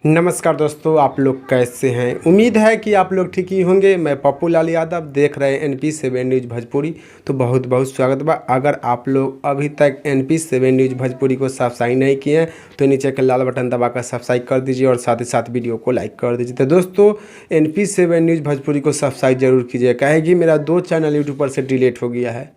नमस्कार दोस्तों, आप लोग कैसे हैं। उम्मीद है कि आप लोग ठीक ही होंगे। मैं पप्पू लाल यादव, देख रहे हैं NP7 न्यूज़ भोजपुरी। तो बहुत बहुत स्वागत बा। अगर आप लोग अभी तक NP7 न्यूज़ भोजपुरी को सब्सक्राइब नहीं किए हैं तो नीचे का लाल बटन दबाकर सब्सक्राइब कर दीजिए और साथ ही साथ वीडियो को लाइक कर दीजिए। तो दोस्तों, NP7 न्यूज़ भोजपुरी को सब्सक्राइब जरूर कीजिए। कहेगी मेरा 2 चैनल यूट्यूब पर से डिलीट हो गया है।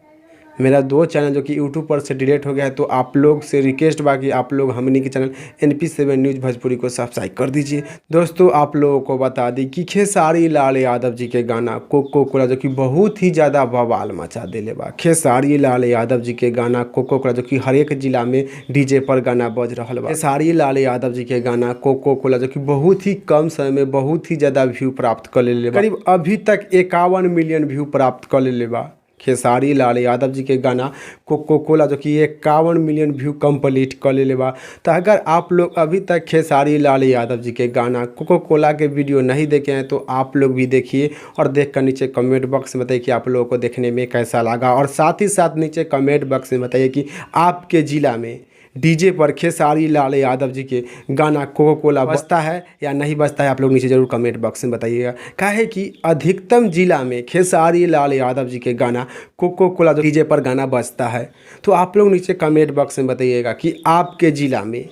मेरा 2 चैनल जो कि यूट्यूब पर से डिलीट हो गया है, तो आप लोग से रिक्वेस्ट बा कि आप लोग हमनी के चैनल NP7 न्यूज़ भोजपुरी को सब्सक्राइब कर दीजिए। दोस्तों, आप लोगों को बता दी कि खेसारी लाल यादव जी के गाना कोको कोला जो कि बहुत ही ज़्यादा बवाल मचा देले बा। खेसारी लाल यादव जी के गाना कोको कोला जो कि हर एक जिला में डीजे पर गाना बज रहा बा। खेसारी लाल यादव जी के गाना कोको कोला जो कि बहुत ही कम समय में बहुत ही ज़्यादा व्यू प्राप्त कर ले बा। करीब अभी तक 51 मिलियन व्यू प्राप्त कर ले बा। खेसारी लाल यादव जी के गाना कोको कोला जो कि 51 मिलियन व्यू कंप्लीट कर ले बा। तो अगर आप लोग अभी तक खेसारी लाल यादव जी के गाना कोको कोला के वीडियो नहीं देखे हैं तो आप लोग भी देखिए और देख कर नीचे कमेंट बॉक्स में बताइए कि आप लोगों को देखने में कैसा लगा। और साथ ही साथ नीचे कमेंट बॉक्स में बताइए कि आपके ज़िला में डीजे पर खेसारी लाल यादव जी के गाना कोको कोला बजता है या नहीं बजता है। आप लोग नीचे ज़रूर कमेंट बॉक्स में बताइएगा। काहे कि अधिकतम जिला में खेसारी लाल यादव जी के गाना कोको कोला जो डीजे पर गाना बजता है। तो आप लोग नीचे कमेंट बॉक्स में बताइएगा कि आपके ज़िला में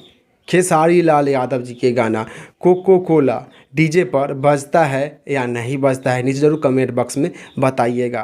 खेसारी लाल यादव जी के गाना कोको कोला डीजे पर बजता है या नहीं बजता है। नीचे ज़रूर कमेंट बॉक्स में बताइएगा।